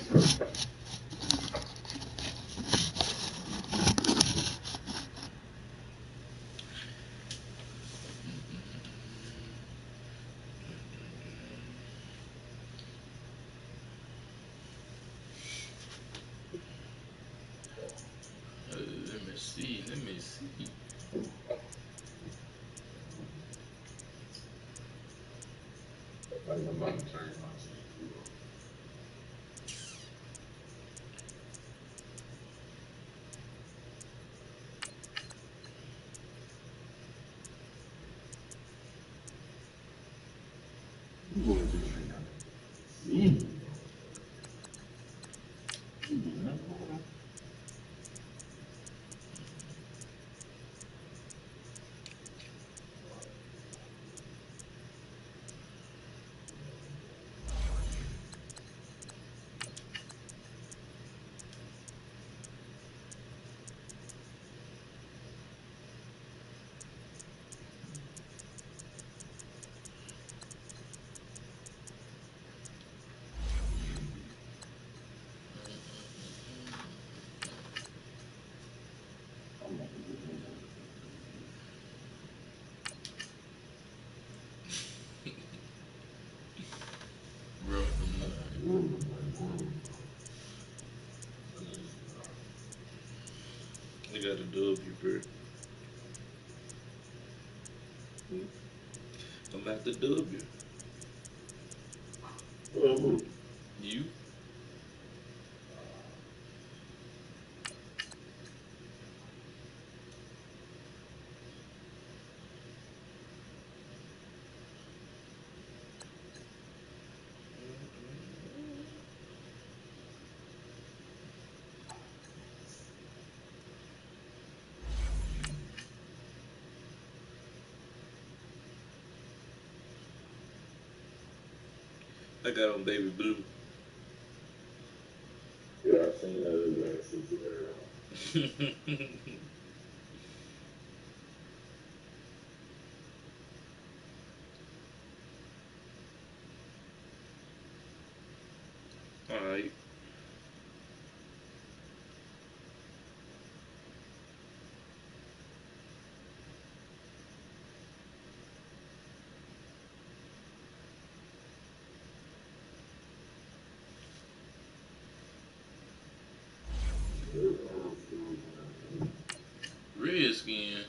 Let me see. I'm about to change my team. Bro, I got a W, bro. I'm at the W. You? I got on baby blue. Yeah, I seen that. Alright. Redskin.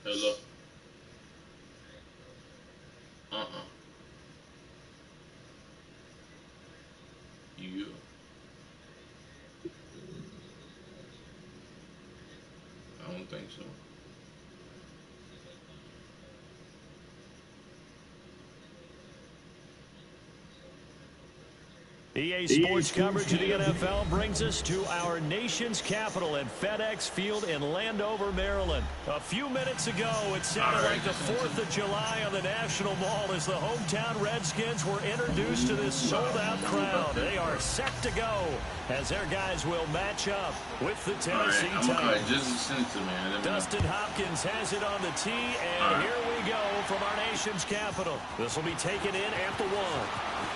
Hello. Uh-uh. Yeah. I don't think so. EA Sports coverage of the NFL brings us to our nation's capital at FedEx Field in Landover, Maryland. A few minutes ago, it sounded like the 4th of July on the National Mall as the hometown Redskins were introduced to this sold-out crowd. They are set to go as their guys will match up with the Tennessee Titans. Just send it to me. Dustin Hopkins has it on the tee, and here we go from our nation's capital. This will be taken in at the 1.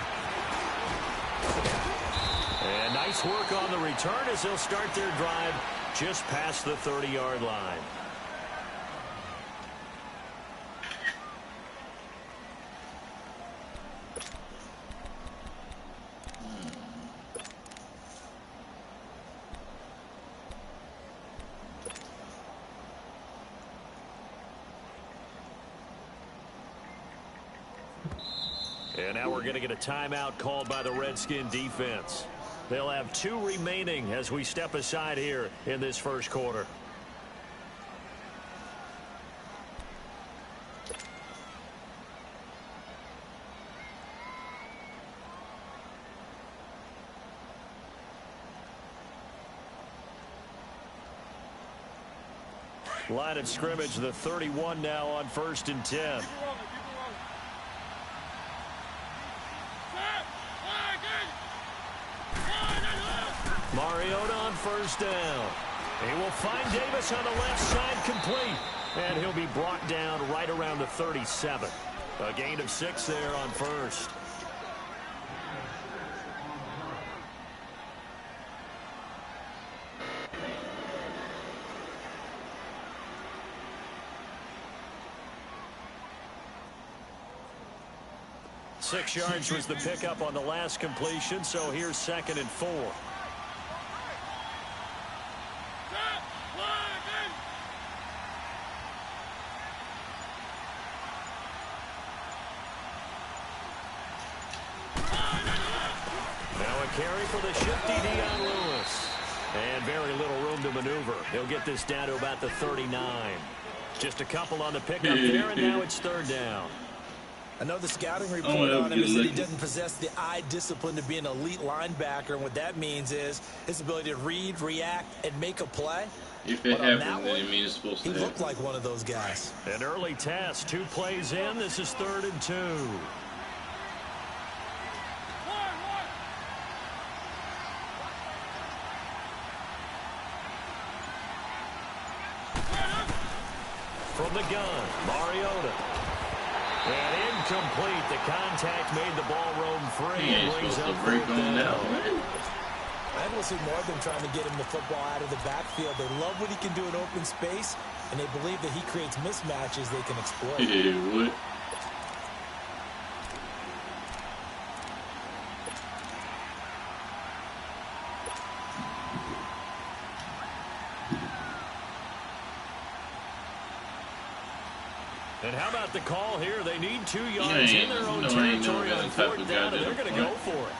And nice work on the return as they'll start their drive just past the 30-yard line. And now we're going to get a timeout called by the Redskin defense. They'll have 2 remaining as we step aside here in this first quarter. Line of scrimmage, the 31 now on 1st and 10. Mariota on 1st down. He will find Davis on the left side, complete. And he'll be brought down right around the 37. A gain of 6 there on 1st. Six yards was the pickup on the last completion, so here's 2nd and 4. Now a carry for the shifty Dion Lewis. And very little room to maneuver. He'll get this down to about the 39. Just a couple on the pickup there, and now it's 3rd down. I know the scouting report on him is that he doesn't possess the eye discipline to be an elite linebacker, and what that means is his ability to read, react, and make a play. If it happens, then it means it's supposed to happen. He looked like one of those guys. An early test, 2 plays in. This is 3rd and 2. From the gun, Mariota. And incomplete. The contact made the ball roam free. He ain't supposed to break him down. I will see more of them trying to get him the football out of the backfield. They love what he can do in open space, and they believe that he creates mismatches they can exploit. Yeah, what? And how about the call here? They need 2 yards in their own territory on 4th down, and they're going to go for it.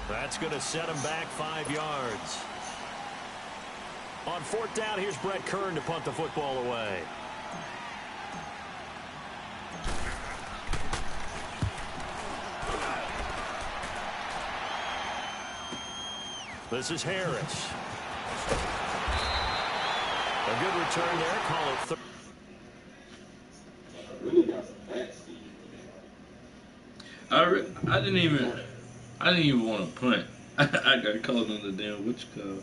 That's going to set him back 5 yards. On 4th down, here's Brett Kern to punt the football away. This is Harris. A good return there. Call it third. I didn't even want to punt. I got called on the damn witch call.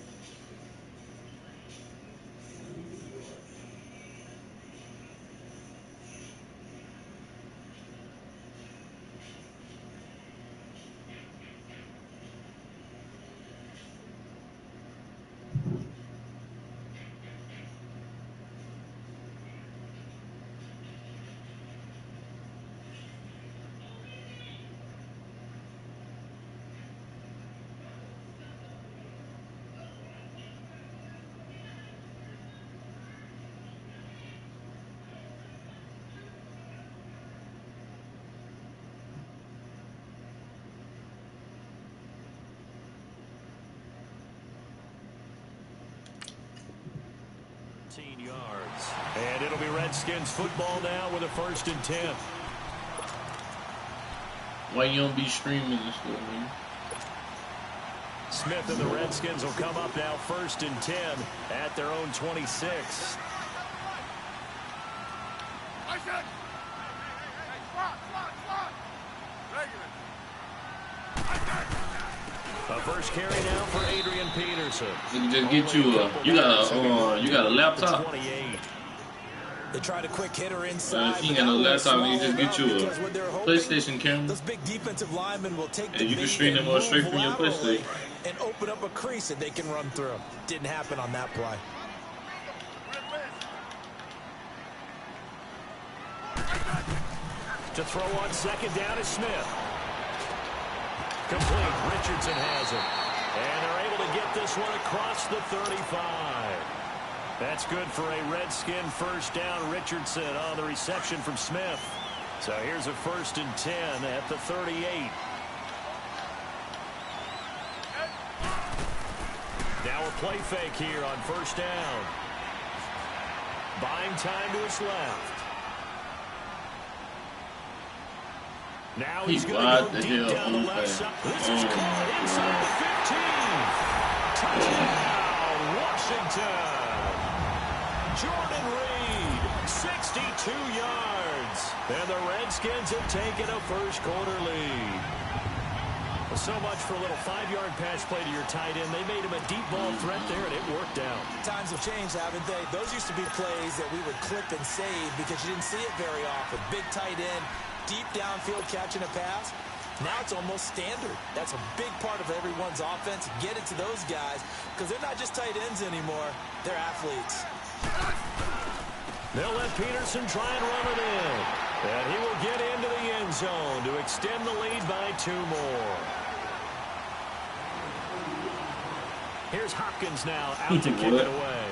Yards. And it'll be Redskins football now with a 1st and 10. Why you don't be streaming this stuff, man? Smith and the Redskins will come up now 1st and 10 at their own 26. A first carry now for Adrian Peterson. Just get you got a laptop. They tried a quick hitter inside. If you ain't got no laptop, you just get you a PlayStation camera. Those big defensive linemen will take and you can stream them all straight from your PlayStation and open up a crease that they can run through. Didn't happen on that play. To throw on 2nd down is Smith. Complete. Richardson has it. And they're able to get this one across the 35. That's good for a Redskin 1st down. Richardson on the reception from Smith. So here's a 1st and 10 at the 38. a play fake here on first down. Buying time to his left. Now he's going to go deep down the left side. This is caught inside the 15. Touchdown, Washington. Jordan Reed, 62 yards. And the Redskins have taken a first quarter lead. So much for a little 5-yard pass play to your tight end. They made him a deep ball threat there, and it worked out. Times have changed, haven't they? Those used to be plays that we would clip and save because you didn't see it very often. Big tight end, deep downfield catching a pass. Now it's almost standard. That's a big part of everyone's offense. Get it to those guys because they're not just tight ends anymore. They're athletes. They'll let Peterson try and run it in. And he will get into the end zone to extend the lead by 2 more. Here's Hopkins now out to kick it away.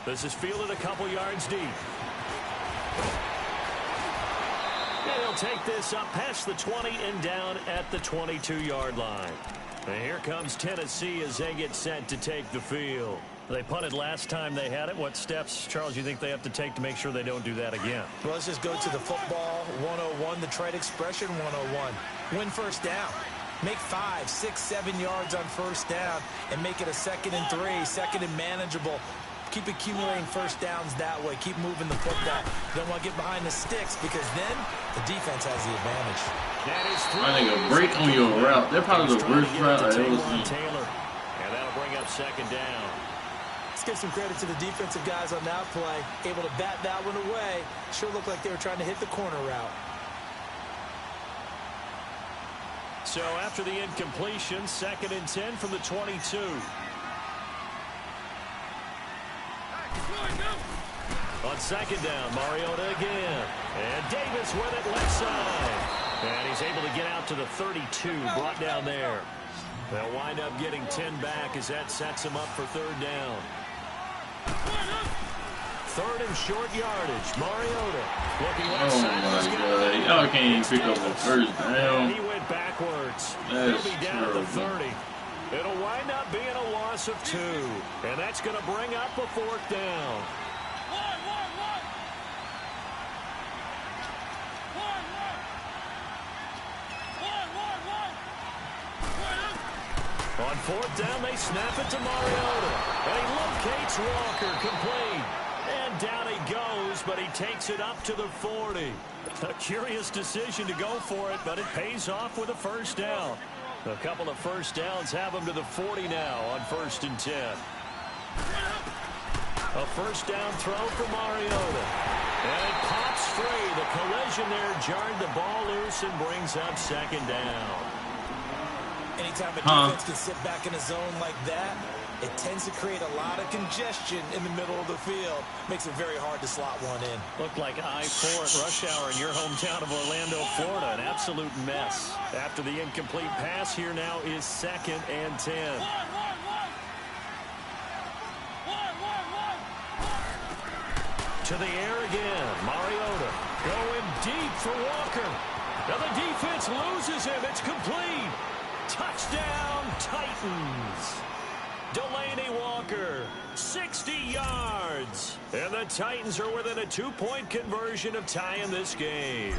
This is fielded a couple yards deep. And he'll take this up past the 20 and down at the 22-yard line. And here comes Tennessee as they get set to take the field. They punted last time they had it. What steps, Charles, you think they have to take to make sure they don't do that again? Well, let's just go to the football 101, the trade expression 101. Win first down. Make 5, 6, 7 yards on first down and make it a 2nd and 3, 2nd and manageable. Keep accumulating first downs that way. Keep moving the football. You don't want to get behind the sticks because then the defense has the advantage. I think a break on your route. They're probably the worst route I've ever seen. Taylor. And that'll bring up 2nd down. Let's give some credit to the defensive guys on that play. Able to bat that one away. Sure looked like they were trying to hit the corner route. So after the incompletion, 2nd and 10 from the 22. On 2nd down, Mariota again. And Davis with it left side. And he's able to get out to the 32, brought down there. They'll wind up getting 10 back as that sets him up for 3rd down. 3rd and short yardage. Mariota looking left side. Oh, my God. Y'all can't even pick up a first down. He went backwards. That's He'll be down terrible. at the 30. It'll wind up being a loss of 2. And that's going to bring up a 4th down. On 4th down, they snap it to Mariota. And he locates Walker, complete. And down he goes, but he takes it up to the 40. A curious decision to go for it, but it pays off with a first down. A couple of first downs have him to the 40 now on 1st and 10. A first down throw for Mariota. And it pops free. The collision there jarred the ball loose and brings up 2nd down. Anytime a defense can sit back in a zone like that, it tends to create a lot of congestion in the middle of the field. Makes it very hard to slot one in. Looked like I-4 at rush hour in your hometown of Orlando, Florida. An absolute mess. After the incomplete pass, here now is 2nd and 10. To the air again. Mariota going deep for Walker. Now the defense loses him. It's complete. Touchdown, Titans. Delaney Walker, 60 yards. And the Titans are within a 2-point conversion of tying this game.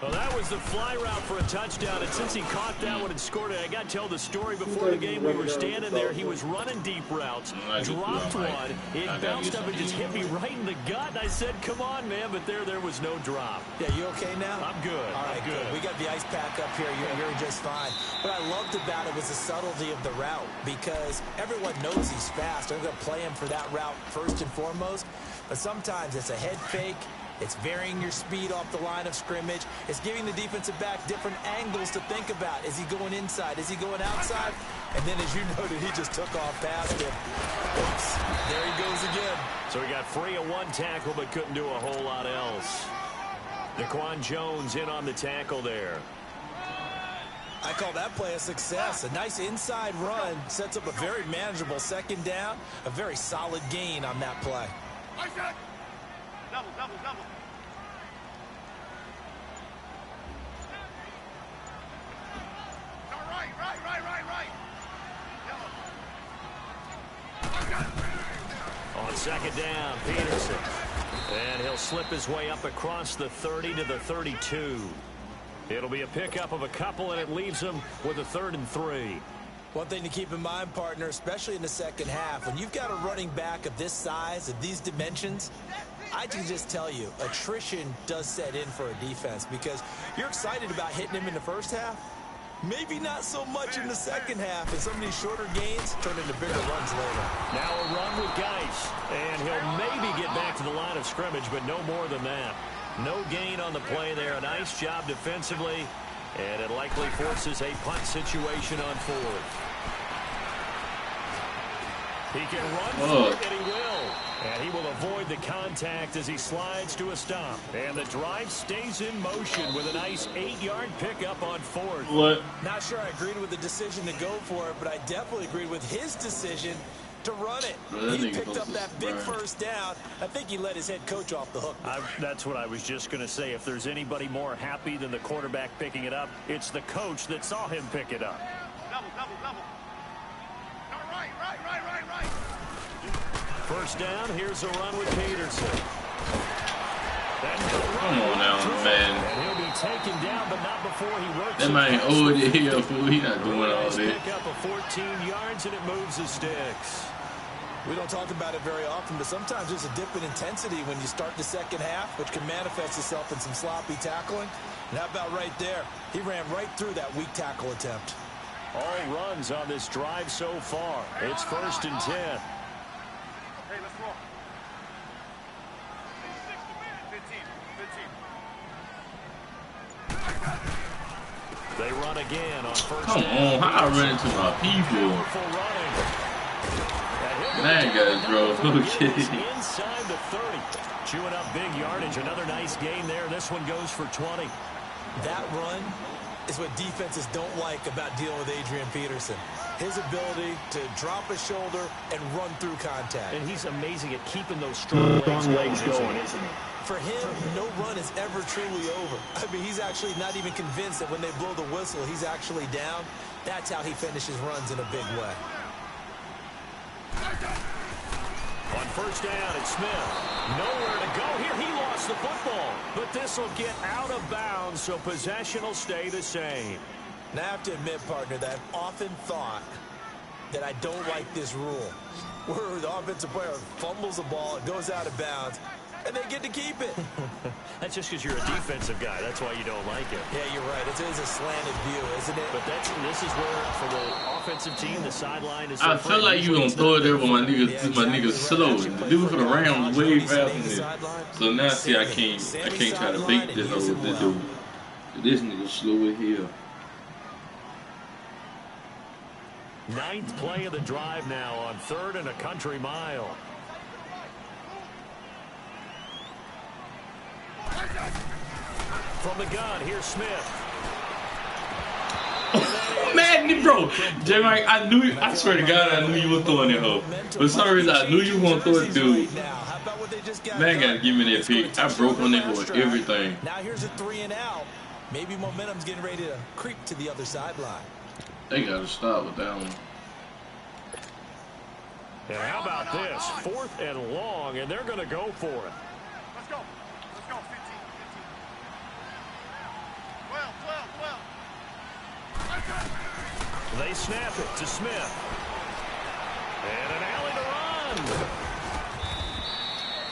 Well, that was the fly route for a touchdown, and since he caught that one and scored it, I got to tell the story. Before the game, we were standing there. He was running deep routes, dropped one. It bounced up and just hit me right in the gut. And I said, come on, man, but there was no drop. Yeah, you okay now? I'm good. All right, good. We got the ice pack up here. You're just fine. What I loved about it was the subtlety of the route because everyone knows he's fast. They're going to play him for that route first and foremost, but sometimes it's a head fake. It's varying your speed off the line of scrimmage. It's giving the defensive back different angles to think about. Is he going inside? Is he going outside? And then, as you noted, he just took off past him. Oops. There he goes again. So he got free of one tackle but couldn't do a whole lot else. Daquan Jones in on the tackle there. I call that play a success. A nice inside run sets up a very manageable 2nd down. A very solid gain on that play. Double, double, double. On second down, Peterson. And he'll slip his way up across the 30 to the 32. It'll be a pickup of a couple, and it leaves him with a 3rd and 3. One thing to keep in mind, partner, especially in the second half, when you've got a running back of this size, of these dimensions, I can just tell you, attrition does set in for a defense because you're excited about hitting him in the first half. Maybe not so much in the second half, and some of these shorter gains turn into bigger runs later. Now a run with Geis, and he'll maybe get back to the line of scrimmage, but no more than that. No gain on the play there. A nice job defensively, and it likely forces a punt situation on 4th. He can run for it, and he will. And he will avoid the contact as he slides to a stop. And the drive stays in motion with a nice 8-yard pickup on 4th. What? Not sure I agreed with the decision to go for it, but I definitely agreed with his decision to run it. He picked up that big first down. I think he let his head coach off the hook. That's what I was just going to say. If there's anybody more happy than the quarterback picking it up, it's the coach that saw him pick it up. Double. No, right. First down, here's a run with Peterson. Come on now, man. And he'll be taken down, but not before he works. That man old as hell, fool. He not doing all that. Pick up of 14 yards, and it moves the sticks. We don't talk about it very often, but sometimes there's a dip in intensity when you start the second half, which can manifest itself in some sloppy tackling. And how about right there? He ran right through that weak tackle attempt. All runs on this drive so far. It's 1st and 10. Hey, let's roll. 15. They run again on first Come on, how I run into my people? Man, guys, bro. Okay. Inside the 30. Chewing up big yardage. Another nice gain there. This one goes for 20. That run is what defenses don't like about dealing with Adrian Peterson. His ability to drop a shoulder and run through contact. And he's amazing at keeping those strong legs going, isn't he? For him, no run is ever truly over. I mean, he's actually not even convinced that when they blow the whistle, he's actually down. That's how he finishes runs in a big way. On first down, it's Smith. Nowhere to go here. He lost the football. But this will get out of bounds, so possession will stay the same. Now, I have to admit, partner, that I've often thought that I don't like this rule, where the offensive player fumbles the ball, it goes out of bounds, and they get to keep it. That's just because you're a defensive guy. That's why you don't like it. Yeah, you're right. It is a slanted view, isn't it? But this is where, for the offensive team, the sideline is. I feel like you gonna throw it there with my niggas slow. Do it for the Rams way faster than this. So now see, I can't try to beat this over this dude. This nigga slow as hell. 9th play of the drive now on 3rd and a country mile. From the gun, here's Smith. Man, bro, J-Mike, I swear to God, I knew you were throwing it, hoe. For some reason, I knew you were going to throw it, dude. Man, gotta give me that pick. I broke on that hoe with everything. Now here's a 3 and out. Maybe momentum's getting ready to creep to the other sideline. They gotta stop with that one. And how about this? 4th and long, and they're going to go for it. Let's go. 15. 12. They snap it to Smith. And an alley to run.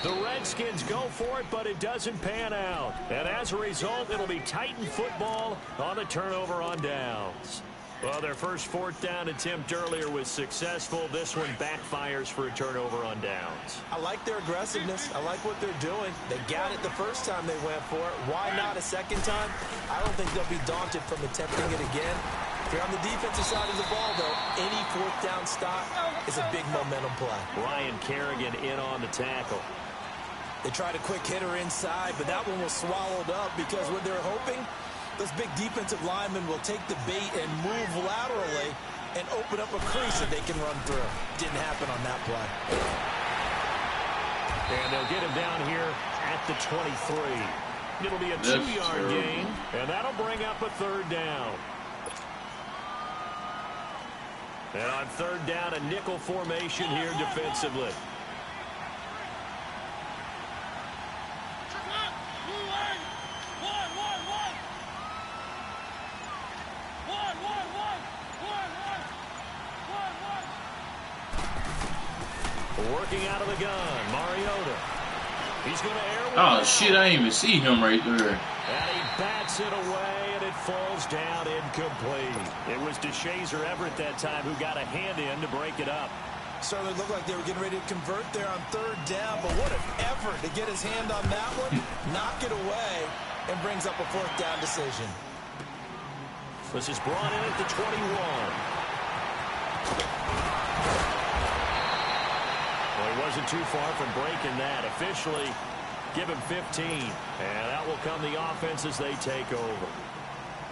The Redskins go for it, but it doesn't pan out. And as a result, it'll be Titan football on a turnover on downs. Well, their first 4th down attempt earlier was successful. This one backfires for a turnover on downs. I like their aggressiveness. I like what they're doing. They got it the first time they went for it. Why not a second time? I don't think they'll be daunted from attempting it again. If you're on the defensive side of the ball, though, any 4th down stop is a big momentum play. Ryan Kerrigan in on the tackle. They tried a quick hitter inside, but that one was swallowed up because what they're hoping, those big defensive linemen will take the bait and move laterally and open up a crease that they can run through. Didn't happen on that play. And they'll get him down here at the 23. It'll be a 2-yard gain, and that'll bring up a 3rd down. And on third down, a nickel formation here defensively. Working out of the gun, Mariota. He's going to air. Oh shit! I didn't even see him right there. And he bats it away, and it falls down incomplete. It was DeShazer Everett that time who got a hand in to break it up. Certainly looked like they were getting ready to convert there on third down, but what an effort to get his hand on that one, knock it away, and brings up a fourth down decision. This is brought in at the 21. Well, he wasn't too far from breaking that. Officially, give him 15. And that will come the offense as they take over.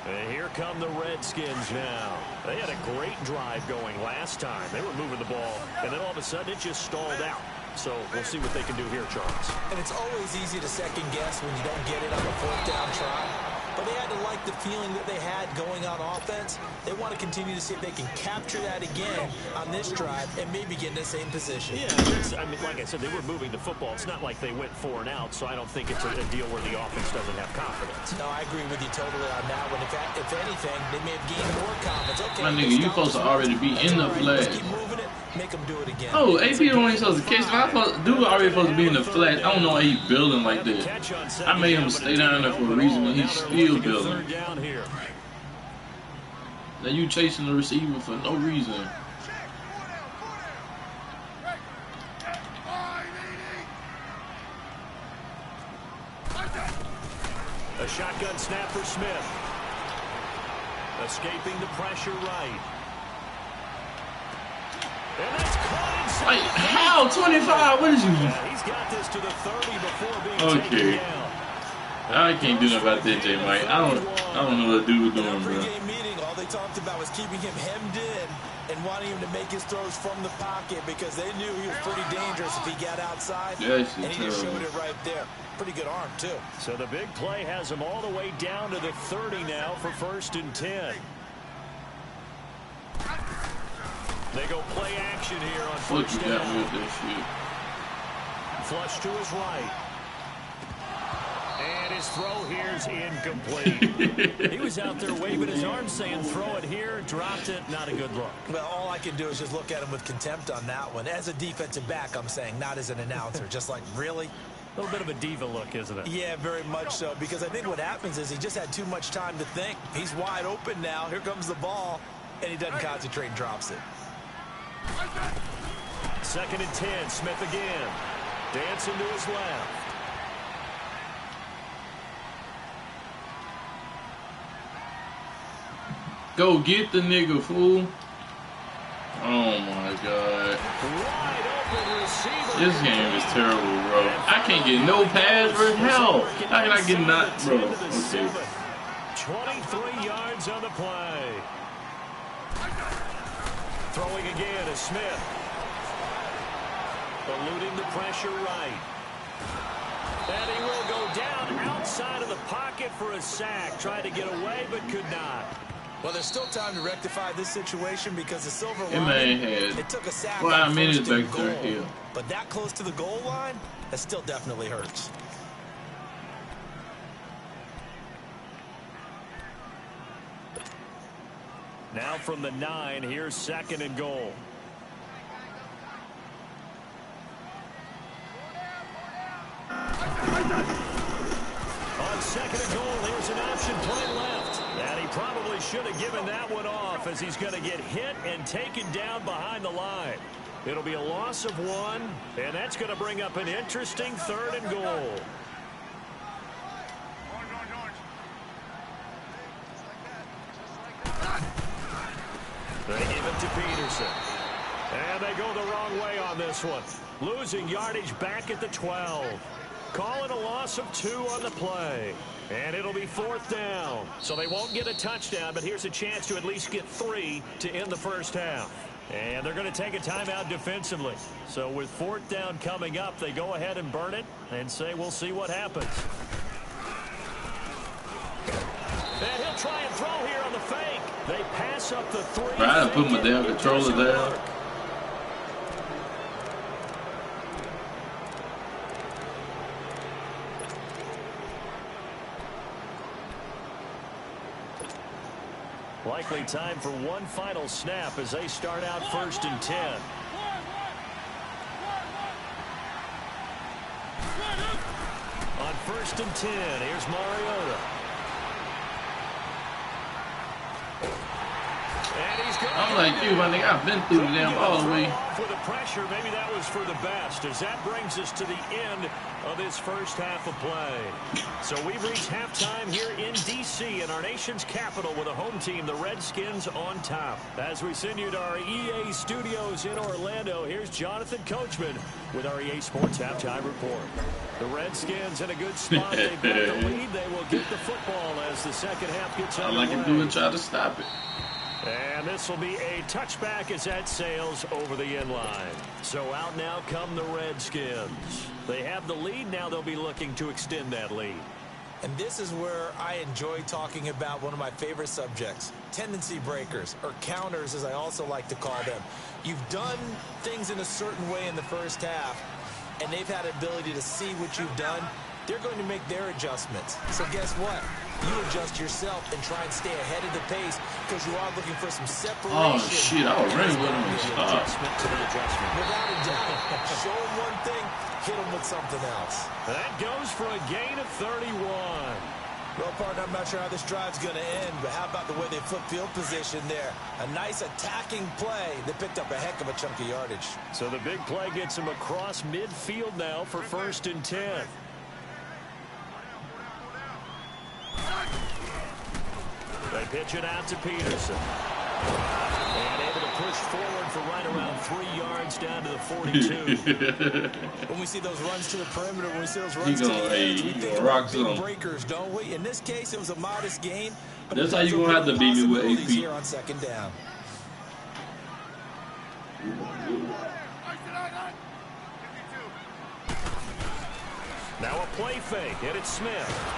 And here come the Redskins now. They had a great drive going last time. They were moving the ball, and then all of a sudden it just stalled out. So we'll see what they can do here, Charles. And it's always easy to second guess when you don't get it on the fourth down try. But they had to like the feeling that they had going on offense. They want to continue to see if they can capture that again on this drive and maybe get in the same position. Yeah, I mean, like I said, they were moving the football. It's not like they went 4 and out, so I don't think it's a deal where the offense doesn't have confidence. No, I agree with you totally on that one. If anything, they may have gained more confidence. Okay, My nigga, you supposed to already be in the flag. Keep moving it, make them do it again. Oh, AP only supposed to catch. Dude already supposed to be in the flat. I don't know why he's building like that. I made him stay down there for a reason, and he's still building. Now you chasing the receiver for no reason. A shotgun snap for Smith. Escaping the pressure right. And that's caught inside. How? 25? What is you? He's got this to the 30 before being taken down. I can't do nothing about that, J. Mike. I don't know what dude was doing, bro. Pre-game meeting, all they talked about was keeping him hemmed in and wanting him to make his throws from the pocket because they knew he was pretty dangerous if he got outside. Yeah, and he just showed it right there. Pretty good arm, too. So the big play has him all the way down to the 30 now for 1st and 10. They go play action here on 1st down. Flush to his right. And his throw here is incomplete. He was out there waving his arms saying throw it here, dropped it, not a good look. Well, all I can do is just look at him with contempt on that one. As a defensive back, I'm saying, not as an announcer. Just like, really? A little bit of a diva look, isn't it? Yeah, very much so, because I think what happens is he just had too much time to think. He's wide open now. Here comes the ball, and he doesn't concentrate and drops it. 2nd and 10, Smith again. Dancing to his left. Go get the nigga, fool. Oh my god. This game is terrible, bro. I can't get no pass for hell. How can I get not, bro? Okay. 23 yards on the play. Throwing again is Smith. Eluding the pressure right. And he will go down outside of the pocket for a sack. Tried to get away, but could not. Well, there's still time to rectify this situation because the silver line, it took a sack 5 minutes back there here. But that close to the goal line, that still definitely hurts. Now from the 9, here's 2nd and goal. On 2nd and goal, here's an option play left. And he probably should have given that one off as he's going to get hit and taken down behind the line. It'll be a loss of 1, and that's going to bring up an interesting 3rd and goal. They give it to Peterson. And they go the wrong way on this one. Losing yardage back at the 12. Calling a loss of 2 on the play. And it'll be 4th down. So they won't get a touchdown, but here's a chance to at least get 3 to end the first half. And they're going to take a timeout defensively. So with 4th down coming up, they go ahead and burn it and say we'll see what happens. And he'll try and throw here on the fake. They pass up the three. Bro, I done put my damn controller down. Likely time for one final snap as they start out 1st and 10. On 1st and 10, here's Mariota. And he's going. I'm like you, my nigga. I've been through the damn all the way. With the pressure, maybe that was for the best, as that brings us to the end of this first half of play. So we've reached halftime here in D.C. in our nation's capital with a home team, the Redskins, on top. As we send you to our EA studios in Orlando, here's Jonathan Coachman with our EA Sports Halftime Report. The Redskins in a good spot. They've got the lead. They will get the football as the second half gets All underway. I can do is try to stop it. And this will be a touchback as that sails over the end line. So out now come the Redskins. They have the lead. Now they'll be looking to extend that lead. And this is where I enjoy talking about one of my favorite subjects, tendency breakers, or counters as I also like to call them. You've done things in a certain way in the first half, and they've had the ability to see what you've done. They're going to make their adjustments. So guess what? You adjust yourself and try and stay ahead of the pace because you are looking for some separation. Oh, shit. I was running with him. Stop. Without a doubt. Show them one thing, hit them with something else. That goes for a gain of 31. Well, partner, I'm not sure how this drive's going to end, but how about the way they flip field position there? A nice attacking play. They picked up a heck of a chunk of yardage. So the big play gets him across midfield now for 1st and 10. They pitch it out to Peterson. And able to push forward for right around 3 yards down to the 42. When we see those runs to the perimeter, when we see those runs to the edge, we think about big breakers, don't we? In this case, it was a modest gain. But that's how you're going to have to beat me with AP. Here on 2nd down. Now a play fake, and it's Smith.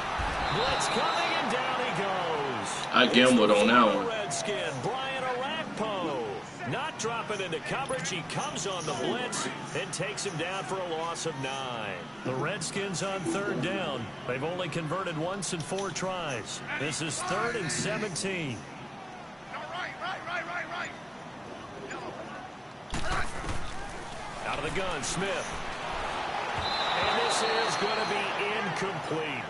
Blitz coming, and down he goes. I gambled on that one. Redskin, Brian Orakpo. Not dropping into coverage. He comes on the blitz and takes him down for a loss of 9. The Redskins on 3rd down. They've only converted once in 4 tries. This is 3rd and 17. Out of the gun, Smith. And this is going to be incomplete.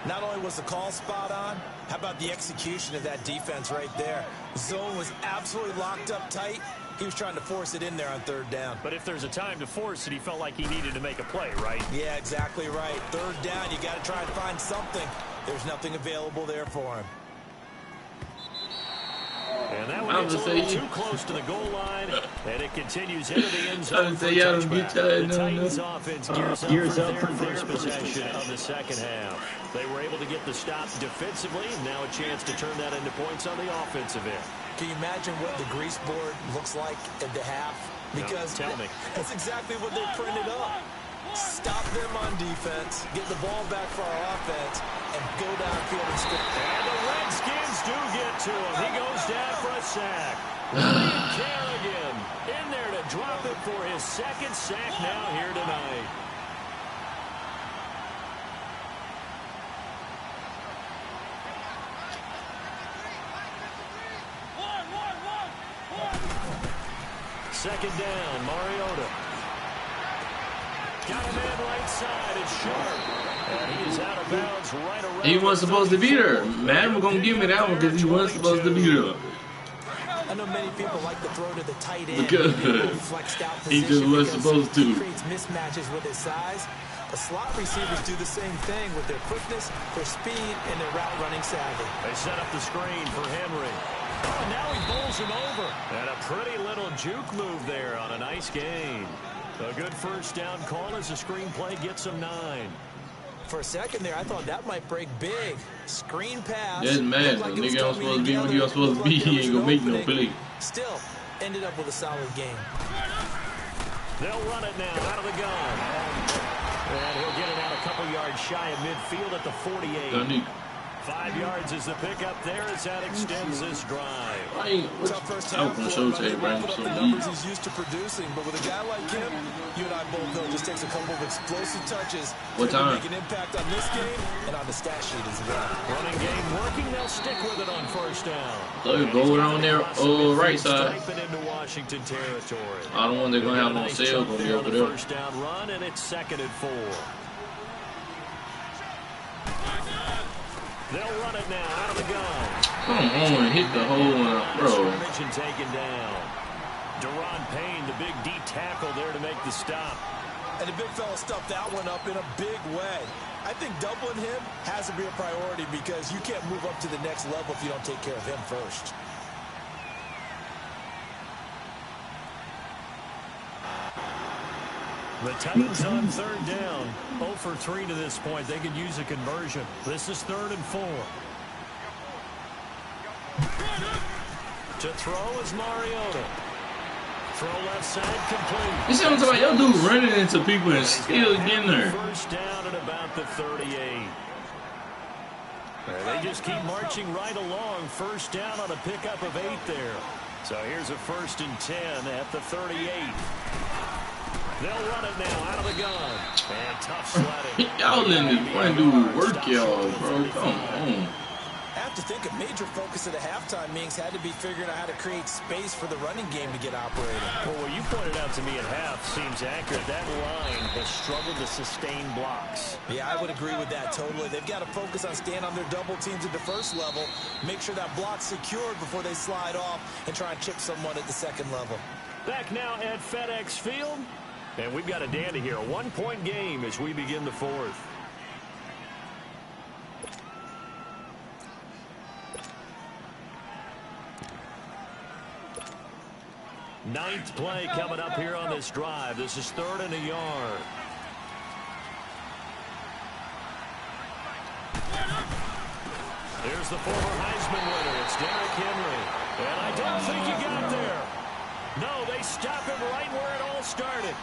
Not only was the call spot on, how about the execution of that defense right there? Zone was absolutely locked up tight. He was trying to force it in there on 3rd down. But if there's a time to force it, he felt like he needed to make a play, right? Yeah, exactly right. 3rd down, you got to try and find something. There's nothing available there for him. And that one gets a little too close to the goal line, and it continues into the end zone for a touchback. The Titans offense gears up for their first possession of the second half. They were able to get the stop defensively, and now a chance to turn that into points on the offensive end. Can you imagine what the grease board looks like at the half? Because no, tell me. That's exactly what they printed up. Stop them on defense, get the ball back for our offense, and go downfield and score. And the Redskins do get to him. He goes down for a sack. Ryan Kerrigan in there to drop it for his 2nd sack now here tonight. Second down, Mariota. Got a man right side. It's Sharp. And he is out of bounds right around. He wasn't supposed to beat her. Man, we're going to give me that one because he wasn't supposed to beat her. I know many people like to throw to the tight end. Because he just wasn't supposed to. He creates mismatches with his size. The slot receivers do the same thing with their quickness, their speed, and their route running savvy. They set up the screen for Henry. Oh, and now he bowls him over. And a pretty little juke move there on a nice gain. A good 1st down call as the screen play gets him 9. For a second there, I thought that might break big. Screen pass. That's mad. Like Nigga ain't supposed to be what he was supposed to be. He ain't gonna make no play. Still, ended up with a solid game. They'll run it now out of the gun. And he'll get it out a couple yards shy of midfield at the 48. 5 yards is the pickup there as that extends this drive. Tough first half for him. Running put up the numbers he's used to producing, but with a guy like him, you and I both know it just takes a couple of explosive touches to make an impact on this game and on the stat sheet as well. Running game working, they'll stick with it on first down. So go on there, right side. Into Washington territory. I don't want they're gonna have no sales gonna be over there. First down run, and it's 2nd and 4. They'll run it now out of the gun. Come on, hit the hole, bro. And taken down. Deron Payne, the big D tackle there to make the stop. And the big fella stuffed that one up in a big way. I think doubling him has to be a priority because you can't move up to the next level if you don't take care of him first. The Titans on 3rd down. 0 for 3 to this point. They could use a conversion. This is 3rd and 4. To throw is Mariota. Throw left side complete. You see what I'm talking about? Y'all dude running into people and still getting there. First down at about the 38. They just keep marching right along. First down on a pickup of 8 there. So here's a 1st and 10 at the 38. They'll run it now out of the gun. And tough sledding. Y'all letting this one dude work y'all, bro. Come on. I have to think a major focus of the halftime meetings had to be figuring out how to create space for the running game to get operating. Well, what you pointed out to me at half seems accurate. That line has struggled to sustain blocks. Yeah, I would agree with that totally. They've got to focus on staying on their double teams at the first level, make sure that block's secured before they slide off and try and chip someone at the second level. Back now at FedEx Field. And we've got a dandy here. A 1-point game as we begin the 4th. Ninth play coming up here on this drive. This is 3rd and a yard. Here's the former Heisman winner. It's Derrick Henry. And I don't think he got there. No, they stop him right where it all started.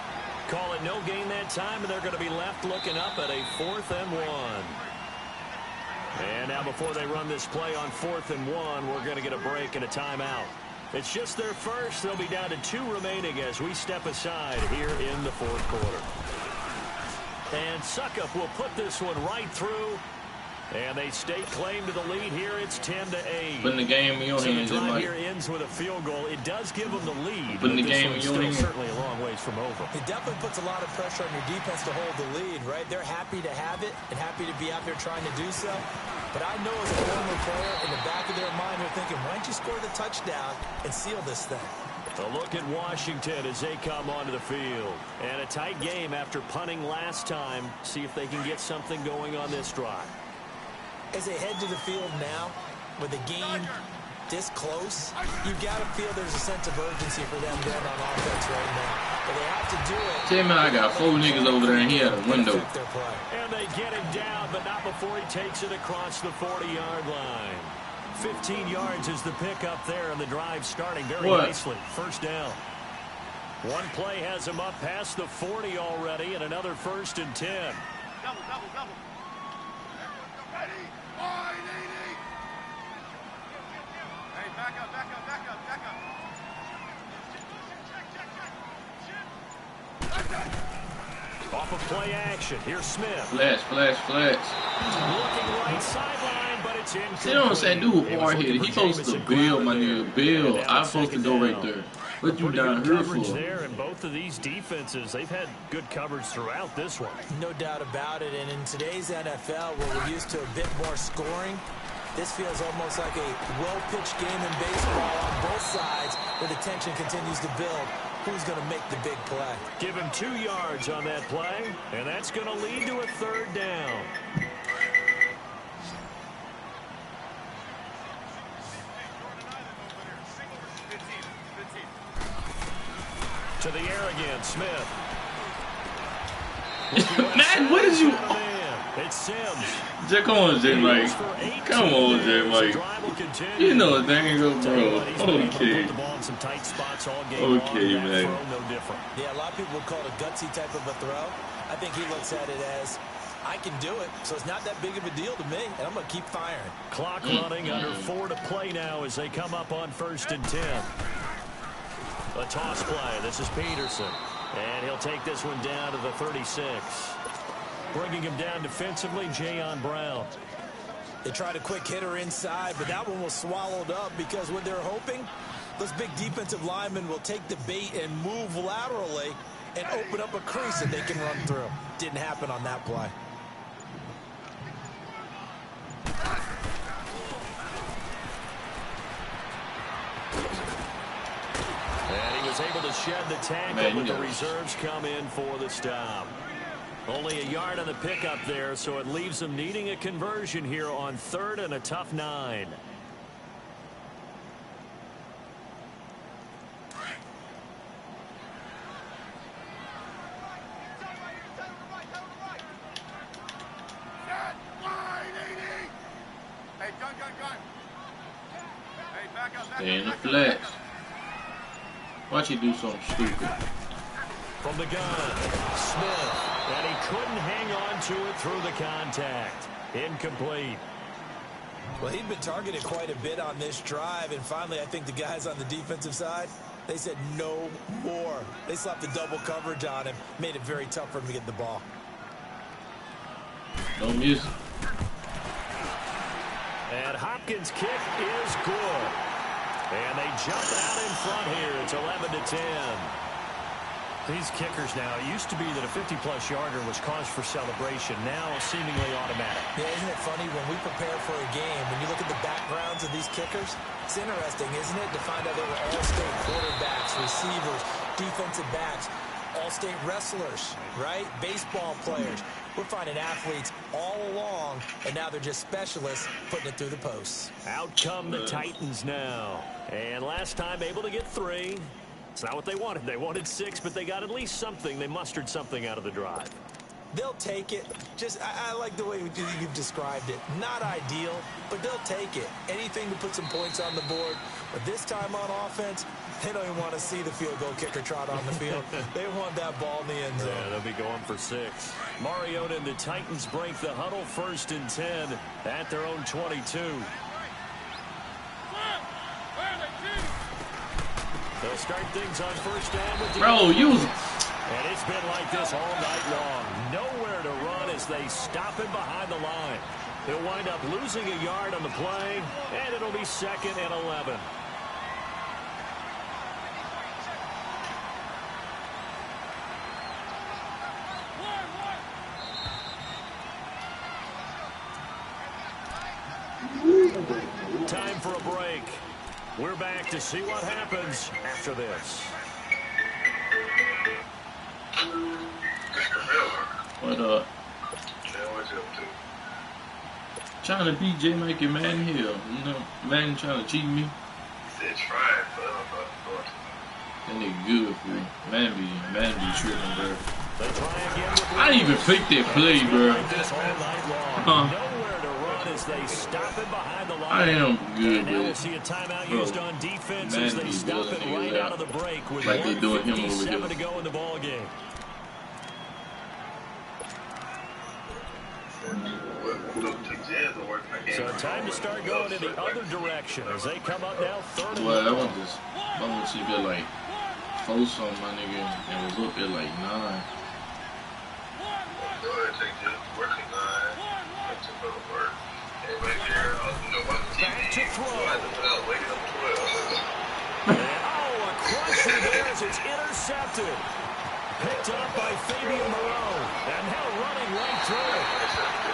Call it no gain that time, and they're going to be left looking up at a 4th and 1. And now before they run this play on 4th and 1, we're going to get a break and a timeout. It's just their first. They'll be down to 2 remaining as we step aside here in the 4th quarter. And Suckup will put this one right through. And they stake claim to the lead here. It's 10-8. Putting the game in your hands, so the drive here ends with a field goal. It does give them the lead. Putting the game in your hands. Certainly a long ways from over. It definitely puts a lot of pressure on your defense to hold the lead, right? They're happy to have it and happy to be out there trying to do so. But I know as a former player, in the back of their mind, they're thinking, why don't you score the touchdown and seal this thing? A look at Washington as they come onto the field. And a tight game after punting last time. See if they can get something going on this drive. As they head to the field now, with the game this close, you've got to feel there's a sense of urgency for them going on offense right now. But they have to do it. Tell me I got 4 niggas over there and he had a window. And they get him down, but not before he takes it across the 40-yard line. 15 yards is the pickup there, and the drive starting very nicely. First down. One play has him up past the 40 already, and another 1st and 10. Double. Ready? Hey, back up. Off of play action. Here's Smith. Flash. Looking right sideline, but it's in. See what I'm saying? Dude, hard-headed. He supposed to build, my nigga. Build. I'm supposed to go right there. What you down here for? There in both of these defenses, they've had good coverage throughout this one. No doubt about it. And in today's NFL, where we're used to a bit more scoring, this feels almost like a well-pitched game in baseball on both sides, where the tension continues to build. Who's going to make the big play? Give him 2 yards on that play, and that's going to lead to a 3rd down. To the air again, Smith. Man, what is you? It's Sims. Come on, J. Mike. Come on, J. Mike. You know, dang it, bro. Okay. Okay, man. Yeah, a lot of people would call it a gutsy type of a throw. I think he looks at it as I can do it, so it's not that big of a deal to me, and I'm going to keep firing. Clock running, under 4 to play now as they come up on 1st and 10. A toss play. This is Peterson. And he'll take this one down to the 36. Bringing him down defensively, Jayon Brown. They tried a quick hitter inside, but that one was swallowed up because what they're hoping, those big defensive linemen will take the bait and move laterally and open up a crease that they can run through. Didn't happen on that play. And he was able to shed the tackle, but the reserves come in for the stop. Only a yard on the pickup there, so it leaves them needing a conversion here on 3rd and a tough 9. Stay in the flex. Watch you do something stupid. From the gun, Smith, and he couldn't hang on to it through the contact. Incomplete. Well, he'd been targeted quite a bit on this drive, and finally I think the guys on the defensive side, they said no more. They slapped the double coverage on him, made it very tough for him to get the ball. Don't miss. And Hopkins' kick is good. And they jump out in front here. It's 11-10. These kickers now, it used to be that a 50-plus yarder was cause for celebration. Now seemingly automatic. Yeah, isn't it funny when we prepare for a game, when you look at the backgrounds of these kickers, it's interesting, isn't it, to find out they were all-state quarterbacks, receivers, defensive backs, all-state wrestlers, right? Baseball players. We're finding athletes all along, and now they're just specialists putting it through the posts. Out come the Titans now. And last time able to get 3. It's not what they wanted. They wanted 6, but they got at least something. They mustered something out of the drive. They'll take it. I like the way you've described it. Not ideal, but they'll take it. Anything to put some points on the board. But this time on offense, they don't even want to see the field goal kicker trot on the field. They want that ball in the end zone. Yeah, they'll be going for 6. Mariota and the Titans break the huddle 1st and 10 at their own 22. They'll start things on 1st down with the And it's been like this all night long. Nowhere to run as they stop him behind the line. He'll wind up losing a yard on the play, and it'll be 2nd and 11. Time for a break. We're back to see what happens after this. What up? Trying to beat J. Mike and Madden here. You know, Madden trying to cheat me. They're trying, but I don't know. That nigga good for me. Madden be tripping, bro. They try again. I didn't even pick that play, bro. Nowhere to run as they stop it behind the line. I am good, and now we'll see a timeout used on defense as they stop it right out of the break with like they doing him over 1:57 here. to go in the ball game. So time to start going in the other direction as they come up now 3rd and 1. Well, I want this. I want to see if like 4 something, my nigga, and was up at like 9. Go ahead, take this. Working 9. That's a little work. Everybody here, Back to throw. Wake up 12. Oh, a crusher there as it's intercepted. Picked up by Fabian Moreau. And now running right through.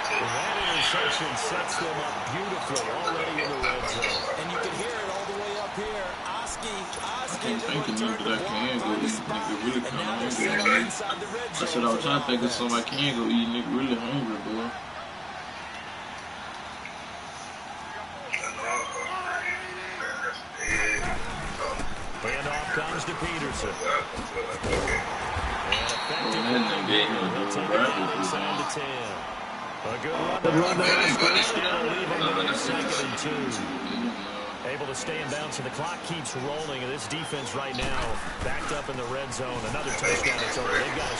That interception sets them up beautifully already in the red zone. And you can hear it all the way up here. Oski I'm thinking nigga that can go eat. Nigga really kind of hungry. I said I was trying to think of something I can go eat. Nigga really hungry, bro. Handoff comes to Peterson. A good run to the last first. It'll leave him with 2nd and 2. A able to stay in bounds, so the clock keeps rolling. And this defense right now backed up in the red zone. Another touchdown. It's over. They've got he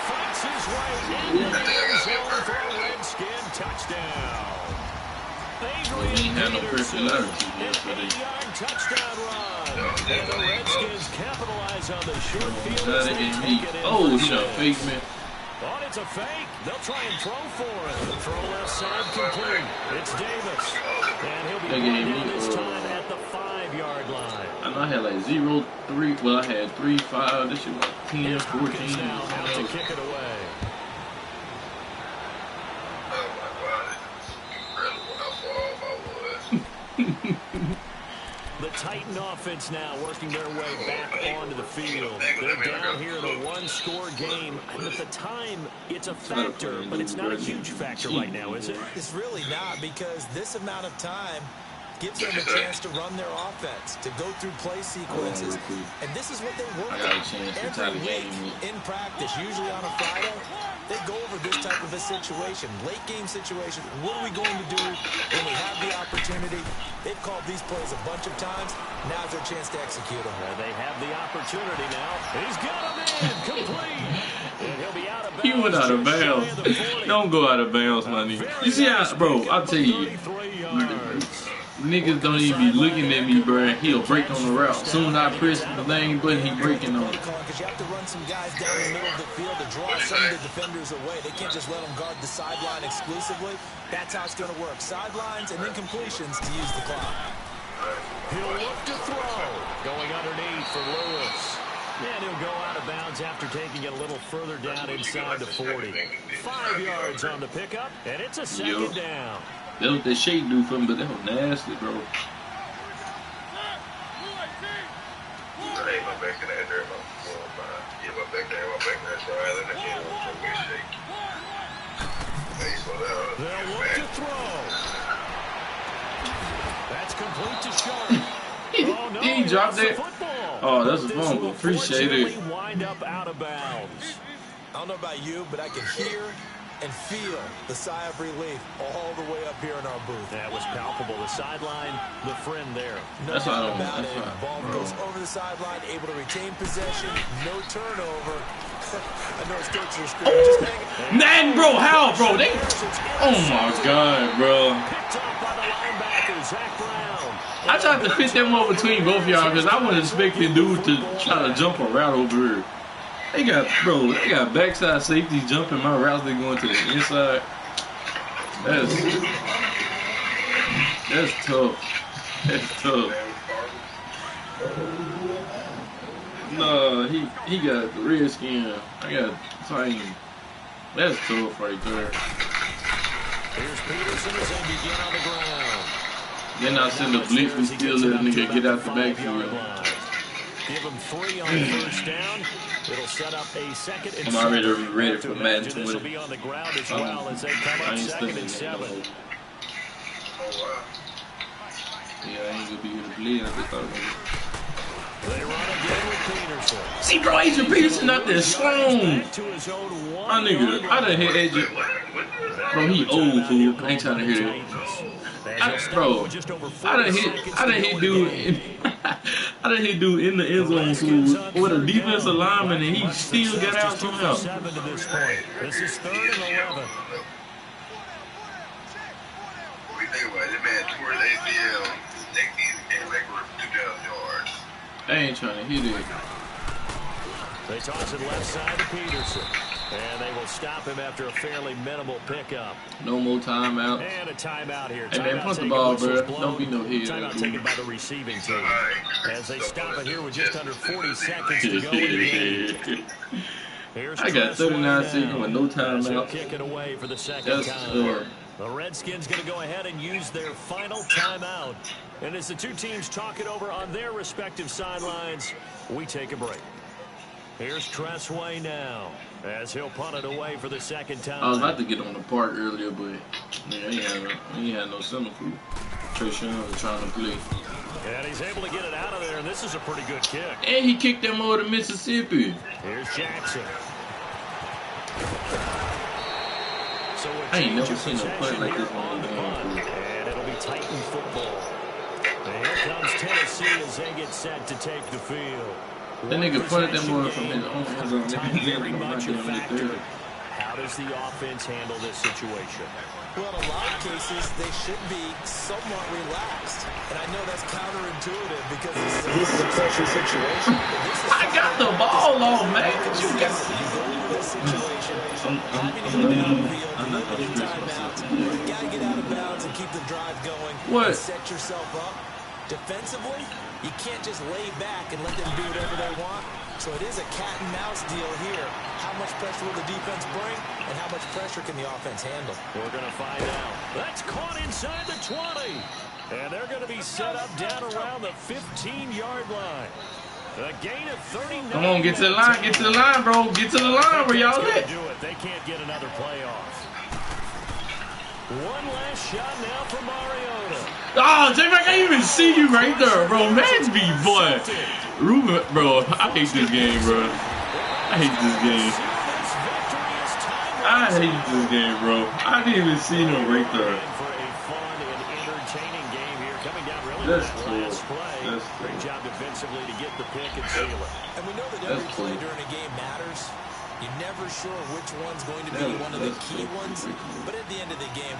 fights his way into the end zone for a Redskin touchdown. Adrian Peterson, an 80-yard touchdown run. And the Redskins capitalize on the short field as they take it in. Oh, he done fake me. Oh, it's a fake. They'll try and throw for it. Throw left side complete. It's Davis. And he'll be brought down this time at the 5-yard line. I know I had like 0, 3. Well, I had 3, 5. This shit was 10, 14. Now to kick it away. Oh my God, it's incredible how far off I was. The Titan offense now working their way back onto the field. They're down here in a one-score game. And at the time, it's a factor, but it's not a huge factor right now, is it? It's really not, because this amount of time gives them a chance to run their offense, to go through play sequences. And this is what they work on every week in practice, usually on a Friday. They go over this type of a situation, late game situation. What are we going to do when we have the opportunity? They've called these plays a bunch of times. Now's their chance to execute them. They have the opportunity now. He's got him in, complete. And he'll be out of bounds. He went out of bounds. Don't go out of bounds, my nigga. You see how, bro, I'll tell you. Niggas don't even be looking at me, bro. He'll break on the route. Soon as I press the thing button, he breaking on it. Because you have to run some guys down the middle of the field to draw some of the defenders away. They can't just let them guard the sideline exclusively. That's how it's going to work. Sidelines and then completions to use the clock. He'll look to throw. Going underneath for Lewis. And he'll go out of bounds after taking it a little further down inside the 40. 5 yards on the pickup, and it's a second down. That's what that shake do for me, but that was nasty, bro. I ain't my back to that there, my back there, that's right. And I can't want to shake. Hey, slow down. They'll look to throw. That's complete to Sharp. Oh, no, he dropped it. Oh, that's a fumble. Appreciate it. Wind up out of bounds. I don't know about you, but I can hear and feel the sigh of relief all the way up here in our booth. That was palpable. The sideline, the friend there. No doubt about it. Ball goes over the sideline, able to retain possession, no turnover. I know it's coaches are screaming. Just hang it. Man, bro, how, bro? They. Oh my God, bro. Picked up by the linebacker, Zach Brown. I tried to fit them over between both y'all because I wasn't expecting dude to try to jump a route over here. They got backside safeties jumping my routes. They going to the inside. That's tough. That's tough. No, he got the Redskin. I got Titan. That's tough right there. Here's Peterson as they begin on the ground. Then I send a blitz and still let a nigga get out the backfield. Give him 3 on first down. It'll set up a second and I'm already ready for Madden 20. This will be on the ground as well as they come up 2nd and 7. Oh, wow. Yeah, I ain't gonna be able to bleed. I just thought They run again with Peterson. see, bro, Adrian Peterson out there strong. My nigga, I done hit Adrian. Bro, he old, fool. I ain't trying to hear that. Bro, I done hit dude. I done hit dude in the end zone, fool, with a defensive lineman, and he still got out somehow. This is 3rd and 11. What do you think about it? Man, tore his ACL. Next season came back for 2,000 yards. I ain't trying to hit it. They toss it left side to Peterson. And they will stop him after a fairly minimal pickup. No more timeout. And a timeout here. Hey, man, punt the ball, bro. Don't be no head. Timeout taken by the receiving team. As they stop it here with just under 40 seconds to go in the game. I got 39 seconds with no timeout. Kick it away for the second time. The Redskins going to go ahead and use their final timeout. And as the two teams talk it over on their respective sidelines, we take a break. Here's Tressway now, as he'll punt it away for the second time. I was about to get on the park earlier, but yeah, he had no center for Trey Sean was trying to play. And he's able to get it out of there, and this is a pretty good kick. And he kicked them over to Mississippi. Here's Jackson. So I ain't never seen a play like this one. And it'll be Titan football. And here comes Tennessee as they get set to take the field. That nigga punted them boy from his own end zone. Time very much a factor. How does the offense handle this situation? Well, in a lot of cases, they should be somewhat relaxed. And I know that's counterintuitive because this is a pressure situation. I got the ball on, man. You got this situation. Having to get downfield, limited timeouts. You got to get out of bounds and keep the drive going. What? And set yourself up. Defensively, you can't just lay back and let them do whatever they want. So it is a cat and mouse deal here. How much pressure will the defense bring, and how much pressure can the offense handle? We're going to find out. That's caught inside the 20. And they're going to be set up down around the 15-yard line. A gain of 39. Come on, get to the line. Get to the line, bro. Get to the line where y'all at. They can't get another play off. One last shot now for Mariota. Oh, J-Mac, I can't even see you right there, bro. Mansby, boy. Ruben, bro, I hate this game, bro. I hate this game. I hate this game, bro. I didn't even see him right there. That's cool. That's cool. Great job defensively to get the pick and seal it. And we know that every play during a game matters. You're never sure which one's going to be one of the key ones. But at the end of the game,